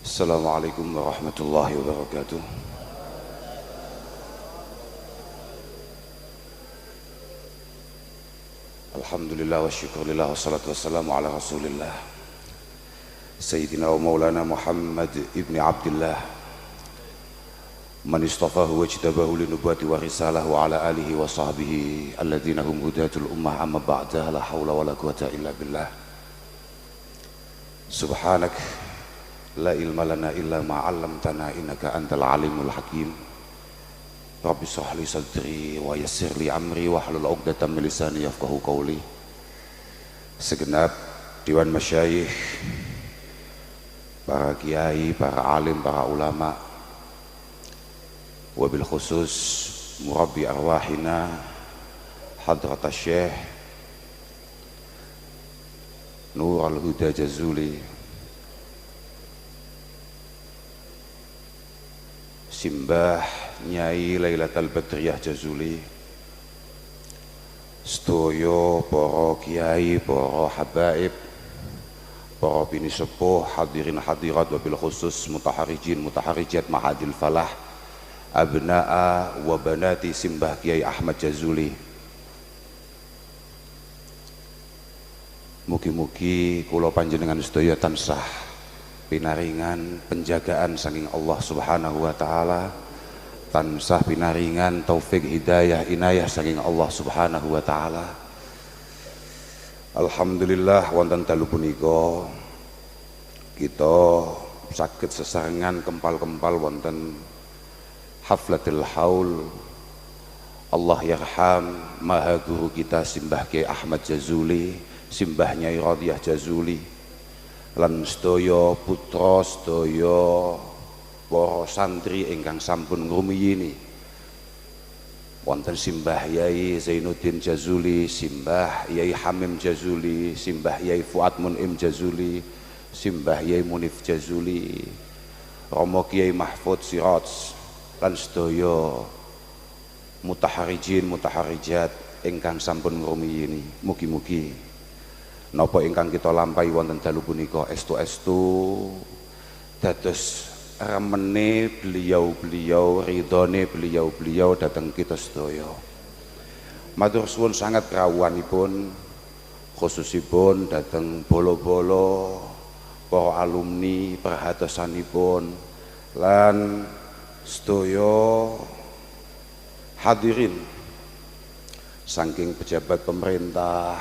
Assalamualaikum warahmatullahi wabarakatuh. Alhamdulillah wa syukurillah wa salatu wassalamu ala rasulillah Sayyidina wa maulana Muhammad ibni Abdillah man istafahu wa jtabahu linubuwati wa risalah wa ala alihi wa sahbihi alladhina hum hudatul ummah amma ba'da la hawla wa la quwata illa billah. Subhanak la ilma lana illa ma 'allamtana innaka antal alimul hakim. Rabbi shrah li sadri wa yassir li amri wahlul 'uqdatam min lisani yafqahu qawli. Segenap dewan masyayikh, para kiai, para alim, para ulama, wabil khusus murabbi arwahina hadrat syekh Nur al-Huda Jazuli, Simbah Nyai Lailatul Badriyah Jazuli, sedaya para kiai, para habaib, para bini sepuh, hadirin hadirat, wabil khusus mutaharijin mutaharijat mahadil falah, abna'a wa banati Simbah Kiai Ahmad Jazuli. Mugi-mugi kula panjenengan sedaya tansah pinaringan penjagaan saking Allah Subhanahu wa taala, tansah pinaringan taufik hidayah inayah saking Allah Subhanahu wa taala. Alhamdulillah wonten dalu punika kita saged sesarengan kempal-kempal wonten haflatul haul Allah yarham maha guru kita Simbah Kiai Ahmad Jazuli, Simbah Nyai Radhiyah Jazuli, lan sedaya putra sedaya para santri ingkang sampun ngrumiyini wonten Simbah Yai Zainuddin Jazuli, Simbah Yai Hamim Jazuli, Simbah Yai Fuad Munim Jazuli, Simbah Yai Munif Jazuli, Romo Kiai Mahfud Siraj, lan sedaya mutaharijin mutaharijat ingkang sampun ngrumiyini. Mugi-mugi napa ingkang kita lampahi wonten dalu punika estu-estu dados remene beliau-beliau, ridhone beliau-beliau dhateng kita sedaya. Matur suwun sangat rawuhanipun khususipun dhateng bolo-bolo para alumni perhatosanipun lan sedaya hadirin saking pejabat pemerintah,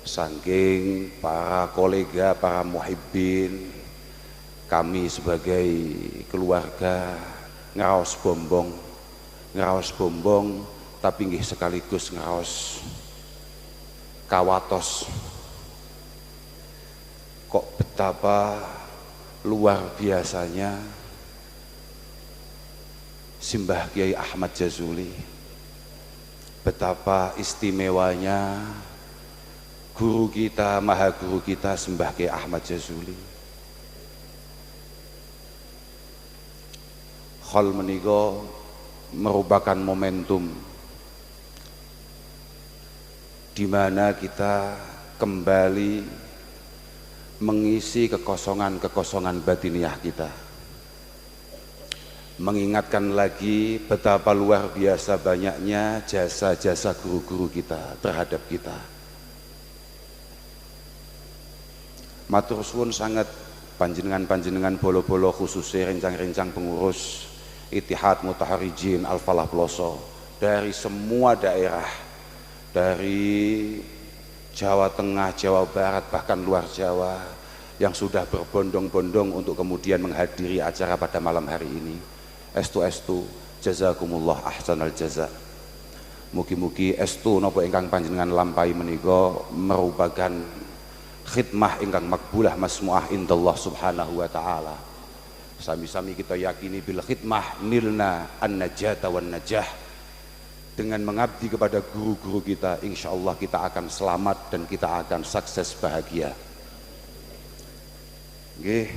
saking para kolega, para muhibbin, kami sebagai keluarga ngeraos bombong tapi nggih sekaligus ngeraos kawatos. Kok betapa luar biasanya Simbah Kiai Ahmad Jazuli, betapa istimewanya guru kita, maha guru kita Simbah Kiai Ahmad Jazuli. Hal menika merupakan momentum di mana kita kembali mengisi kekosongan-kekosongan batiniah kita, mengingatkan lagi betapa luar biasa banyaknya jasa-jasa guru-guru kita terhadap kita. Matur suwun sangat panjenengan-panjenengan bolo-bolo khususnya rencang-rencang pengurus Ittihad Mutaharijin Al-Falah Ploso dari semua daerah, dari Jawa Tengah, Jawa Barat, bahkan luar Jawa yang sudah berbondong-bondong untuk kemudian menghadiri acara pada malam hari ini. Estu-estu jazakumullah ahsanal jaza. Mugi-mugi estu napa ingkang panjenengan lampahi menika merupakan khidmah ingkang makbulah masmuah indallah Subhanahu wa taala. Sami-sami kita yakini bil khidmah nilna an-najata wan najah. Dengan mengabdi kepada guru-guru kita, insyaallah kita akan selamat dan kita akan sukses bahagia. Nggih,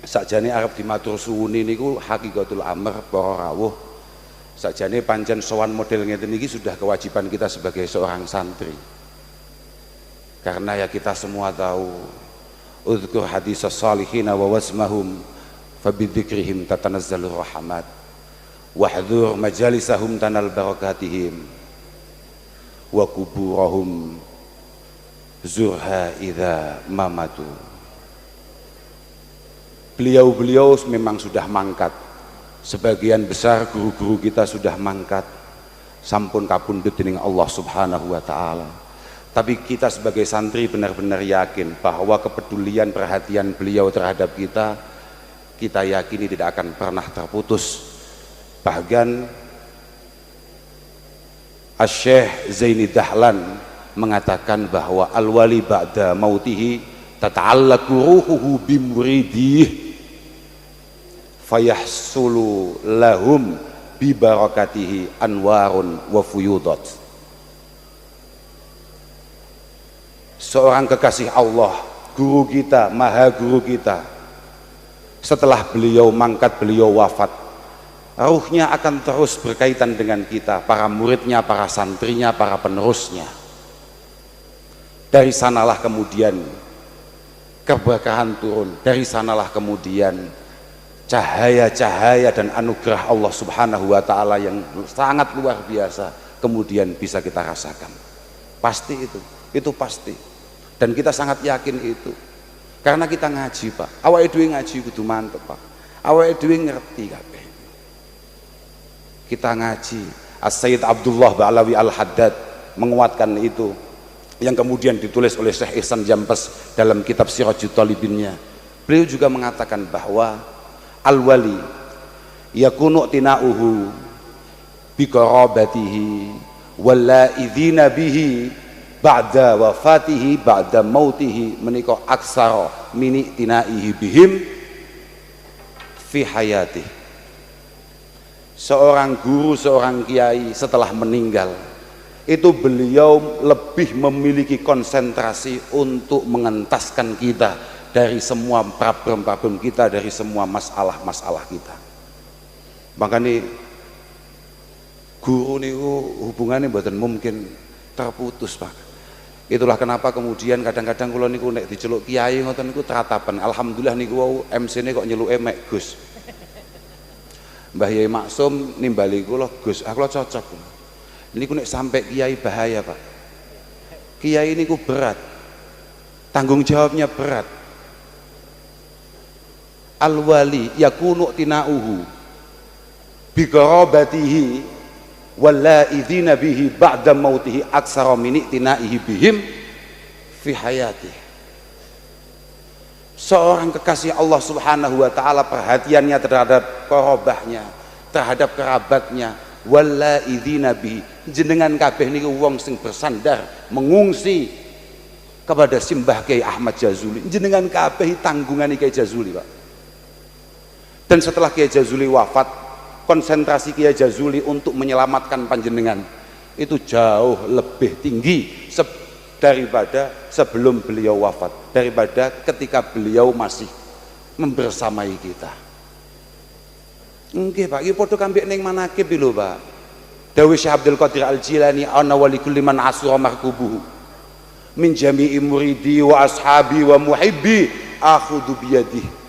sakjane arep dimatur suwuni niku hakikatul amr para rawuh. Sakjane pancen sowan model ngeten iki sudah kewajiban kita sebagai seorang santri. Karena ya kita semua tahu Udhkur hadis as-salihin wa wasmahum fabidzikrihim tatanazzalur rahmat wahdhur majalisahum tanal barakatihim wa kuburahum zurha idza mamatu. Beliau-beliau memang sudah mangkat, sebagian besar guru-guru kita sudah mangkat, sampun kapundhut dening Allah Subhanahu wa taala. Tapi kita sebagai santri benar-benar yakin bahwa kepedulian perhatian beliau terhadap kita yakini tidak akan pernah terputus. Bahkan Asy-Syaikh Zaini Dahlan mengatakan bahwa al-wali ba'da mautihi tata'allaqu ruhuhu bimuridih fayahsulu lahum bi barakatihi anwarun wa fuyudat. Seorang kekasih Allah, guru kita, maha guru kita, setelah beliau mangkat, beliau wafat, ruhnya akan terus berkaitan dengan kita, para muridnya, para santrinya, para penerusnya. Dari sanalah kemudian keberkahan turun, dari sanalah kemudian cahaya-cahaya dan anugerah Allah Subhanahu wa taala yang sangat luar biasa kemudian bisa kita rasakan. Pasti itu pasti. Dan kita sangat yakin itu. Karena kita ngaji, Pak. Awake dhewe ngaji kudu mantep, Pak. Awake dhewe ngerti kabeh. Kita ngaji. As-Sayyid Abdullah Ba'alawi Al-Haddad menguatkan itu, yang kemudian ditulis oleh Syekh Ihsan Jampes dalam kitab Sirajut Talibinnya. Beliau juga mengatakan bahwa al-wali yakunu tina'uhu biqarabatihi walla'idhina bihi ba'da wafatihi ba'da mautihi menika aksara mini tinaihi bihim fi hayatih. Seorang guru, seorang kiai setelah meninggal itu beliau lebih memiliki konsentrasi untuk mengentaskan kita dari semua problem-problem kita, dari semua masalah-masalah kita. Makanya guru niku hubungannya mboten mungkin terputus, Pak. Itulah kenapa kemudian kadang-kadang kula niku nek diceluk kiai ngoten niku teratapan. Alhamdulillah niku wau MC-ne kok nyeluke mek Gus. Mbah Yai Maksum nimbali kula Gus, aku cocok. Niku nek sampai kiai bahaya, Pak. Kiai niku berat. Tanggung jawabnya berat. Al-wali yakunu tina'uhu bi qarabatihi walla'idhina bihi ba'da mautihi aksara min i'tina'ihi bihim fi hayatih. Seorang kekasih Allah Subhanahu wa taala perhatiannya terhadap korobahnya, terhadap kerabatnya, walla'idhina bihi, jenengan kabeh niku wong sing bersandar mengungsi kepada Simbah Kiai Ahmad Jazuli, jenengan kabeh tanggungan Kiai Jazuli, Pak. Dan setelah Kiai Jazuli wafat, konsentrasi Kiai Jazuli untuk menyelamatkan panjenengan itu jauh lebih tinggi daripada sebelum beliau wafat, daripada ketika beliau masih membersamai kita. Nggih, Pak, iki padha kambek ning manakib lho, Pak. Dawuh Syekh Abdul Qadir Al-Jilani, ana wa likulli man asura markubuhu min jami'i muridi wa ashabi wa muhibbi akhudhu biyadihi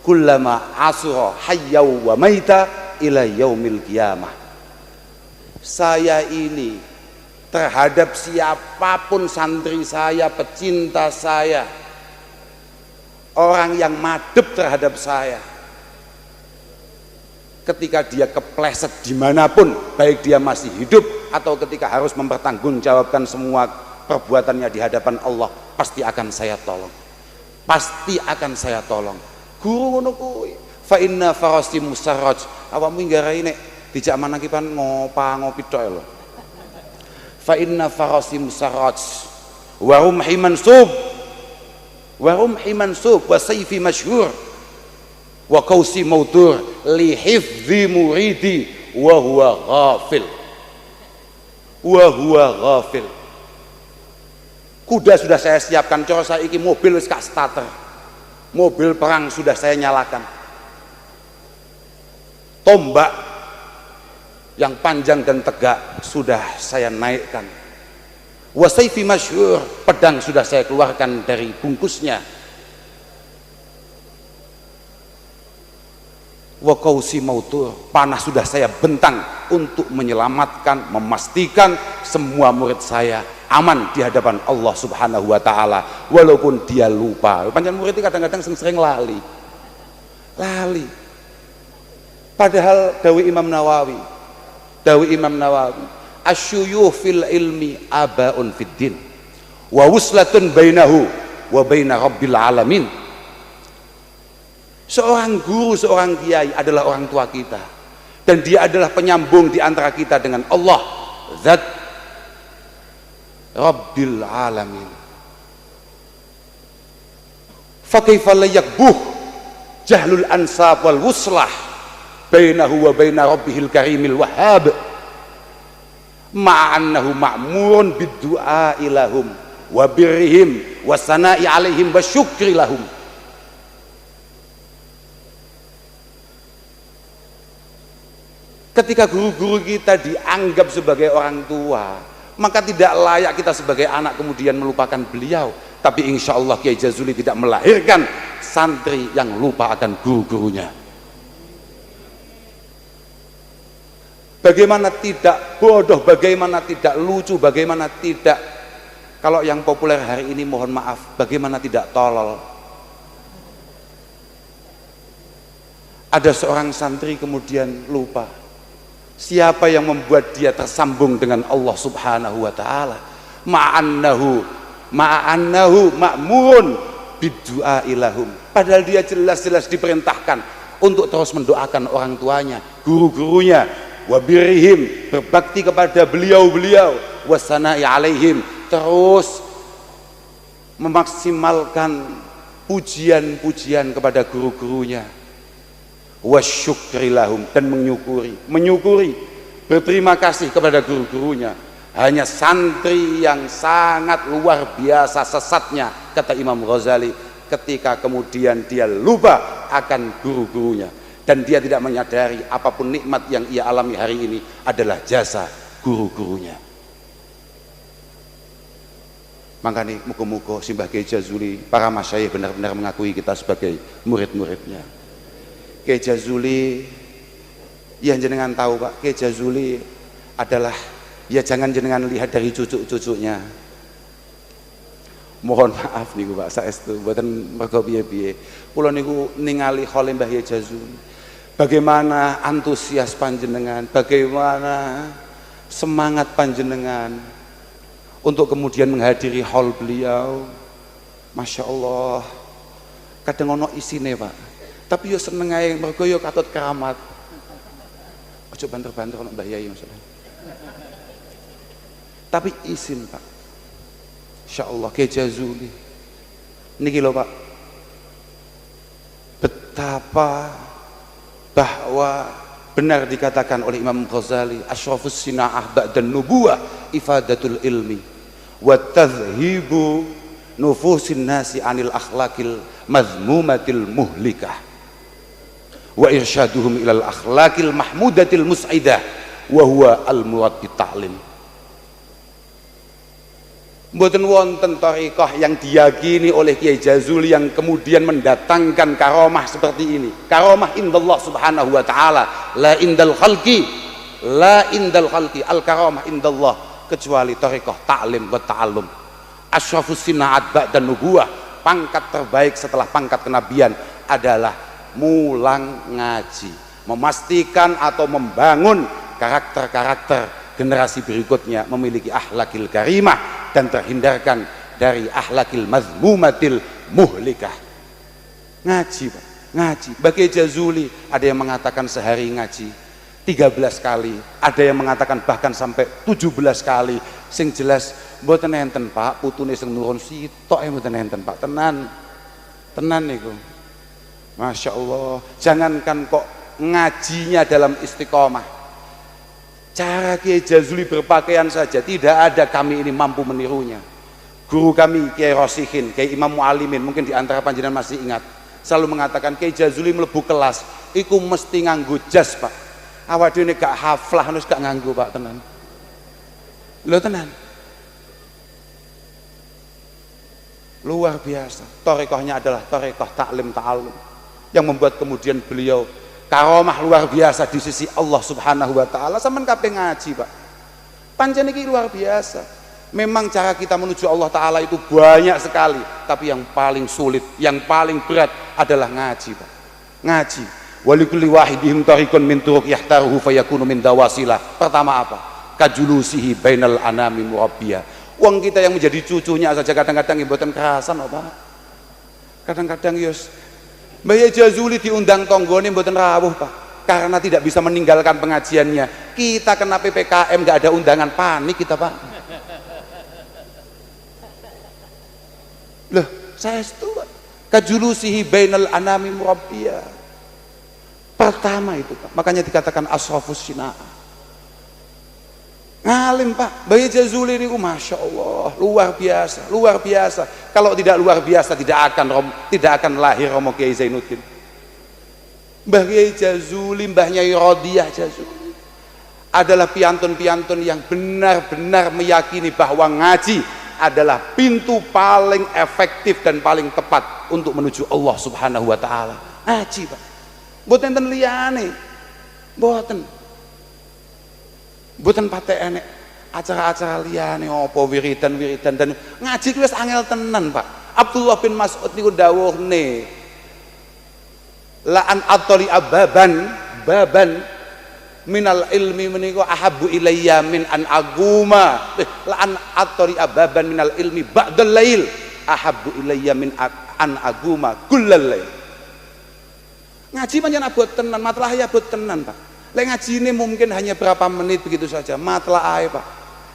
kullama asura hayyaw wa maita ila yaumil qiyamah. Saya ini terhadap siapapun santri saya, pecinta saya, orang yang madep terhadap saya, ketika dia kepleset dimanapun, baik dia masih hidup atau ketika harus mempertanggungjawabkan semua perbuatannya di hadapan Allah, pasti akan saya tolong, pasti akan saya tolong. Guru ngono kuwi, fa inna farasi musarraj, awakmu nggarai nek dijak manakipan ngopi tok lho. Fa inna farasi musarraj wa rumhi mansub wa sayfi masyhur wa qausi mautur li hifdzi muridi wa huwa ghafil. Kuda sudah saya siapkan, cara saiki mobil wis gak starter. Mobil perang sudah saya nyalakan. Tombak yang panjang dan tegak sudah saya naikkan. Wasayfi masyhur, pedang sudah saya keluarkan dari bungkusnya. wa qausi mautur, panah sudah saya bentang untuk menyelamatkan, memastikan semua murid saya aman di hadapan Allah Subhanahu wa taala, walaupun dia lupa. Panjang murid itu kadang-kadang sering lali. Padahal dawi Imam Nawawi, asyuyuh fil ilmi abaun fid din wa wuslatun bainahu wa baina rabbil alamin. Seorang guru, seorang kiai adalah orang tua kita, dan dia adalah penyambung di antara kita dengan Allah, Zat Rabbil Alamin. Fa kaifa la yakbuh jahlul ansab wal wuslah bainahu wa baina rabbihil karimil wahhab ma'annahu ma'murun bid-du'a ilahum wa birrihim wa sana'i alaihim wa syukri lahum. Ketika guru-guru kita dianggap sebagai orang tua, maka tidak layak kita sebagai anak kemudian melupakan beliau. Tapi insya Allah Kiai Jazuli tidak melahirkan santri yang lupa akan guru-gurunya. Bagaimana tidak bodoh, bagaimana tidak lucu, bagaimana tidak, kalau yang populer hari ini mohon maaf, bagaimana tidak tolol. Ada seorang santri kemudian lupa siapa yang membuat dia tersambung dengan Allah Subhanahu wa taala. Ma'annahu ma'murun bid-du'a ilahum. Padahal dia jelas-jelas diperintahkan untuk terus mendoakan orang tuanya, guru-gurunya, wa birrihim, berbakti kepada beliau-beliau, wasana'i alaihim, terus memaksimalkan pujian-pujian kepada guru-gurunya, wasyukri lahum, dan menyukuri, berterima kasih kepada guru-gurunya. Hanya santri yang sangat luar biasa sesatnya, kata Imam Ghazali, ketika kemudian dia lupa akan guru-gurunya dan dia tidak menyadari apapun nikmat yang ia alami hari ini adalah jasa guru-gurunya. Maka nih muka-muka Simbah Kiai Jazuli, para masyayikh benar-benar mengakui kita sebagai murid-muridnya. Kiai Jazuli, yang jenengan tahu Pak, Kiai Jazuli adalah, ya jangan jenengan lihat dari cucu-cucunya. Mohon maaf niku Pak, saestu mboten mergo piye-piye. Kula niku ningali khole Mbah Kiai Jazuli. Bagaimana antusias panjenengan, bagaimana semangat panjenengan untuk kemudian menghadiri hall beliau. Masya Allah, kadang ono isine Pak, tapi yo seneng ae mergo yo katut keramat. Ojo banter-banter ono Mbah Yai maksudnya. Tapi isin Pak, Insya Allah Kiai Jazuli niki lho Pak, betapa bahwa benar dikatakan oleh Imam Ghazali, asyrafus sina'ah ba'dan nubuwah ifadatul ilmi wa tadhhibu nufusin nasi anil akhlaqil mazmumatil muhlikah wa irsyaduhum ilal akhlaqil mahmudatil mus'idah wa huwa al-murad bita'lim. Mboten wonten thariqah yang diyakini oleh Kiai Jazuli yang kemudian mendatangkan karomah seperti ini. Karomah indallah subhanahu wa ta'ala, la indal khalqi, al karomah indallah, kecuali thariqah ta'lim wa ta'allum. Asyrafus sina'at ba'dan nubuwah, pangkat terbaik setelah pangkat kenabian adalah mulang ngaji, memastikan atau membangun karakter-karakter generasi berikutnya memiliki akhlakil karimah dan terhindarkan dari akhlakil mazmumatil muhlikah. Ngaji Pak, ngaji. Bagi Jazuli ada yang mengatakan sehari ngaji 13 kali, ada yang mengatakan bahkan sampai 17 kali. Sing jelas mboten enten Pak, putune sing nurun sitok mboten enten Pak, tenan niku. Masya Allah, jangankan kok ngajinya dalam istiqomah, cara Kiai Jazuli berpakaian saja tidak ada kami ini mampu menirunya. Guru kami Kiai Rosihin, Kiai Imam Mu'alimin, mungkin di antara panjenengan masih ingat, selalu mengatakan Kiai Jazuli mlebu kelas iku mesti nganggo jas Pak. Awak dhewe gak haflah harus gak nganggo Pak, tenan. Lho tenan. Luar biasa. Thariqahnya adalah thariqah ta'lim ta'allum yang membuat kemudian beliau karomah luar biasa di sisi Allah Subhanahu wa taala. Sampeyan kabeh ngaji, Pak. Pancen iki luar biasa. Memang cara kita menuju Allah taala itu banyak sekali, tapi yang paling sulit, yang paling berat adalah ngaji, Pak. Ngaji. Walikulli wahidihim tariqun min turuq yahtaruhu fayakunu min dawasilah. Pertama apa? Kajulusihi bainal anami murabbiya. Wong kita yang menjadi cucunya saja kadang-kadang mboten kerasan, Pak. Kadang-kadang yos Mbah Yai Jazuli diundang tonggone mboten rawuh, Pak. Karena tidak bisa meninggalkan pengajiannya. Kita kena PPKM nggak ada undangan, panik kita, Pak. Loh, saya itu kajulusihi bainal anami murabbiya. Pertama itu, Pak. Makanya dikatakan asrafus sina'ah. Ngalim, Pak. Mbah Yai Jazuli ini Masya Allah, luar biasa, luar biasa. Kalau tidak luar biasa tidak akan lahir Romo Kiai Zainuddin. Mbah Yai Jazuli, Mbah Nyai Rodiyah Jazuli adalah piantun-piantun yang benar-benar meyakini bahwa ngaji adalah pintu paling efektif dan paling tepat untuk menuju Allah Subhanahu wa taala. Ngaji, Pak. Mboten enten liyane. Mboten patek enek acara-acara liyane apa wiridan-wiridan dan ngaji ku wis angel tenan, Pak. Abdullah bin Mas'ud niku dawuhne la an atli baban minal ilmi menika ahabbu ilayya min an aguma la an atri ababan minal ilmi ba'dal lail ahabbu ilayya min an aguma kullal lail. Ngaji pancen abot tenan, matlah ya abot tenan, Pak. Lek ngaji ini mungkin hanya berapa menit begitu saja, matlah ae, Pak.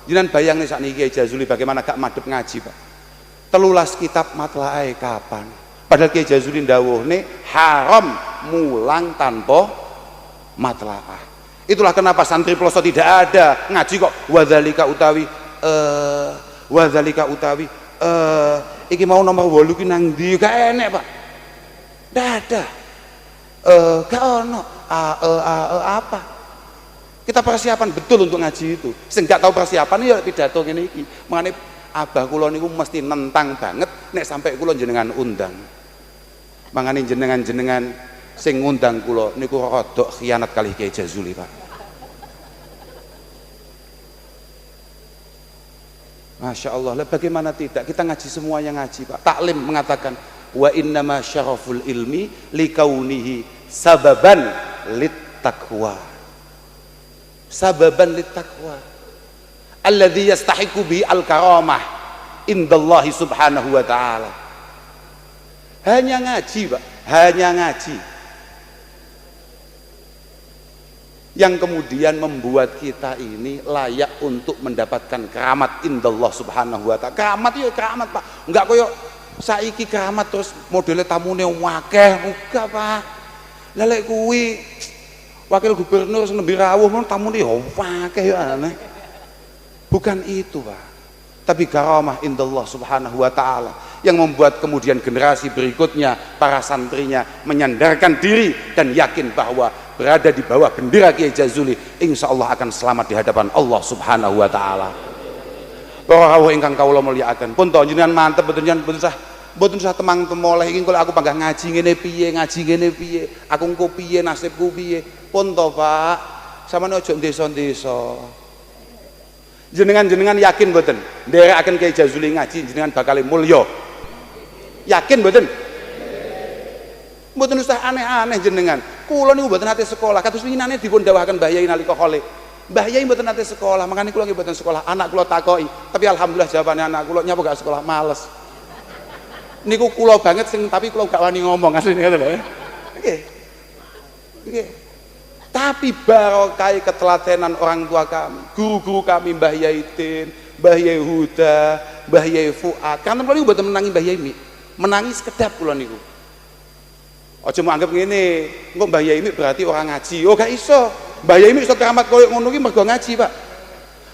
Jenengan bayang nih sakniki Kiai Jazuli bagaimana gak madhep ngaji, Pak. 13 kitab matlah ae kapan. Padahal Kiai Jazuli ndawuhne haram mulang tanpa matlaah. Itulah kenapa santri pelosok tidak ada ngaji kok wadzalika utawi iki mau nomor 8 ki nang ndi gak enek, Pak. Ndak ada. Gak ono apa. Kita persiapan betul untuk ngaji itu. Sing gak tahu persiapan ya pidato ngene iki. Mangane abah kula niku mesti nentang banget nek sampai kula jenengan undang. Mangane jenengan sing ngundang kula niku rodok khianat kali Kiai Jazuli, Pak. Masya Allah, bagaimana tidak kita ngaji semuanya ngaji, Pak. Taklim mengatakan wa innama syaraful ilmi likaunihi sababan littaqwa. Sababan littaqwa alladzi yastahiqu bi al-karamah indallahi subhanahu wa ta'ala. Hanya ngaji, Pak, hanya ngaji yang kemudian membuat kita ini layak untuk mendapatkan keramat indallah subhanahu wa ta'ala. Keramat ya keramat, Pak. Enggak koyo saiki keramat terus modele tamune akeh, enggak, Pak. Lelek kuwi wakil gubernur nembe rawuh mon tamune yo akeh ya aneh. Bukan itu, Pak. Tapi karamah indallah subhanahu wa ta'ala yang membuat kemudian generasi berikutnya para santrinya menyandarkan diri dan yakin bahwa berada di bawah bendera Kiai Jazuli insya Allah akan selamat di hadapan Allah subhanahu wa ta'ala. Para rawuh ingkang kawula mulyakaken pun to jenengan mantep mboten sah temang temoleh iki kalau aku panggah ngaji ngene piye aku engko piye nasibku piye pun to, Pak. Sampeyan aja desa-desa. Jenengan yakin mboten nderekaken Kiai Jazuli ngaji jenengan bakal mulya? Yakin mboten? Mboten usah aneh-aneh jenengan. Kula niku mboten nate sekolah, kados winginane dipun dawuhaken Mbah Yai nalika khole. Mbah Yai mboten nate sekolah, makane kula nggih mboten sekolah. Anak kula takoki, tapi alhamdulillah jawabane anak kula nyapa gak sekolah, males. Niku kula banget sing tapi kula gak wani ngomong asline ngoten lho. Nggih. Nggih. Tapi barokah ketelatenan orang tua kami, guru-guru kami Mbah Yai Tin, Mbah Yai Huda, Mbah Yai Fuad. Kan kula niku mboten menangi Mbah Yai Mi. Menangi sekedap kula niku. Aja mau anggap ngene, engko Mbah Yai Mi berarti orang ngaji. Oh gak iso. Mbah Yai Mi iso keramat koyo ngono ki mergo ngaji, Pak.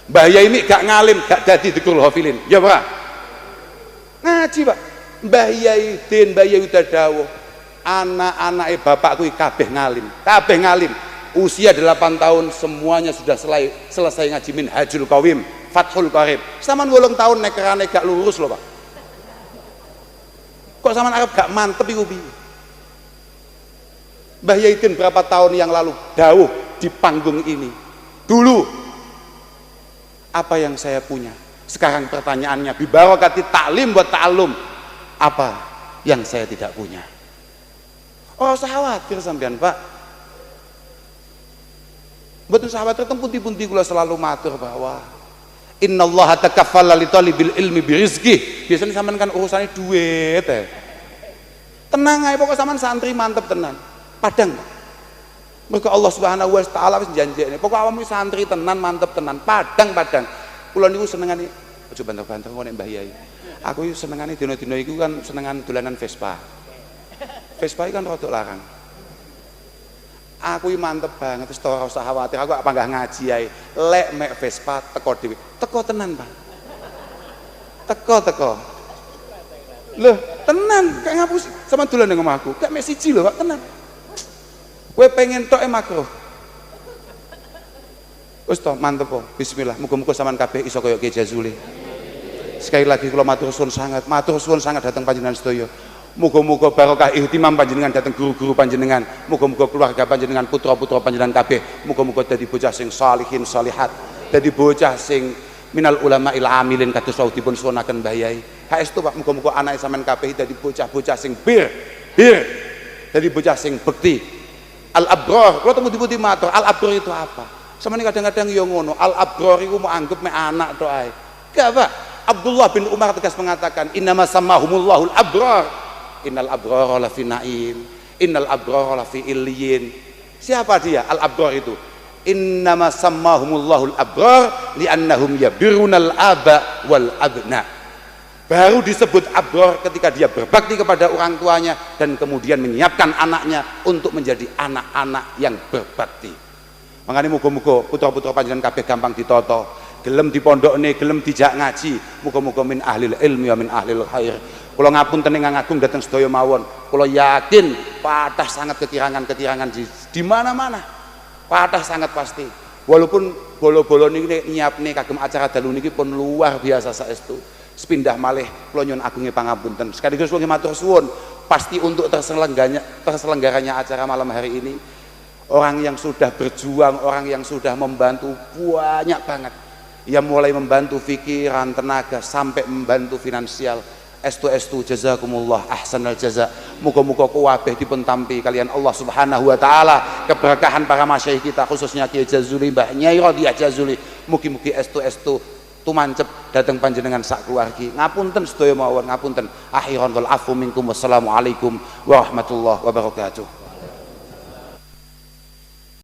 Mbah Yai Mi gak ngalim, gak dadi dzikrul hafilin. Ya, Pak. Ngaji, Pak. Mbah Yai Din, Mbah Yai Huda dawuh, anak-anake bapak kuwi kabeh ngalim. Kabeh ngalim. Usia 8 tahun semuanya sudah selesai ngaji Minhajul Qawim, Fathul Qarib. Saman 8 tahun nekerane gak lurus loh, Pak. Kok saman Arab gak mantep iku piye? Mbah Yaidin berapa tahun yang lalu dawuh di panggung ini, dulu apa yang saya punya. Sekarang pertanyaannya, bibarakati taklim buat ta'alum, apa yang saya tidak punya? Oh, usah khawatir sampean, Pak. Betul sahabat tertentu pundi-pundi kula selalu matur bahwa innallaha takaffala li talibil ilmi birizqih. Biasanya sampean kan urusannya duit tenang aja, pokoknya sampean santri mantep tenan. Padang. Mergo Allah Subhanahu wa taala wis janjekne, pokok awakmu santri tenan mantep tenan. Padang. Kula niku senengane aja banter-banter kok nek Mbah Yai. Aku iku senengane dina-dina iku kan senengan dolanan Vespa. Vespa kan rada larang. Aku mantep banget, terus ora usah khawatir, aku apa enggak ngaji ae. Lek mek Vespa teko dhewe. Teko tenan, Pak. Teko. Loh, tenan, kayak ngapus sama dolan nang omahku. Kayak mek siji lho, Pak, tenan. Kowe pengen tok makruh. Wis to, mantep kok. Bismillah. Muga-muga sampean kabeh iso kaya Ki Jazuli. Sekali lagi kula matur suwun sangat datang panjenengan sedaya. Muga-muga barokah ihtimam panjenengan datang guru-guru panjenengan. Muga-muga keluarga panjenengan, putra-putra panjenengan kabeh muga-muga dadi bocah sing salihin salihat, dadi bocah sing minal ulama il amilin kados wau dipun suwunaken Mbah Yai. Haestu Pak, muga-muga anake sampean kabeh dadi bocah-bocah sing bir. Dadi bocah sing bekti. Al abrar, kula temu-temu matur, al abrar itu apa? Sama ini kadang-kadang yo ngono, al abrar iku mau anggap mek anak tok ae. Gak, Pak. Abdullah bin Umar tegas mengatakan, innama sammahumullahul abrar. Innal abrar la fi naim, innal abrar la fi illiyin. Siapa dia al abrar itu? Innama sammahumullahul abrar li'annahum yabirunal aba wal abna. Baru disebut abrar ketika dia berbakti kepada orang tuanya dan kemudian menyiapkan anaknya untuk menjadi anak-anak yang berbakti. Makanya muga-muga putra-putra panjenengan kabeh gampang ditoto, gelem dipondokne, gelem dijak ngaji, muga-muga min ahlil ilmi wa min ahlil khair. Kula ngapunten ingkang agung dhateng sedaya mawon. Kula yakin patah sangat ketirangan-ketirangan di mana-mana. Patah sangat pasti. Walaupun bolo-bolo niki nyiapne kagem acara dalu niki pun luar biasa saestu. Sepindah malih kula nyuwun agunge pangapunten. Sekaligus kula matur suwun pasti untuk terselenggaranya acara malam hari ini. Orang yang sudah berjuang, orang yang sudah membantu banyak banget. Yang mulai membantu pikiran, tenaga sampai membantu finansial. Estu jazakumullah ahsanal jaza. Muga-muga kuwabeh dipun tampi kalian Allah Subhanahu wa taala keberkahan para masyayikh kita khususnya Kiai Jazuli Mbah Nyai Radhiyah Jazuli. Mugi-mugi estu tumancep dateng panjenengan sak keluargi. Ngapunten sedaya mawon, ngapunten. Akhiran wal afu minkum wassalamu alaikum warahmatullahi wabarakatuh.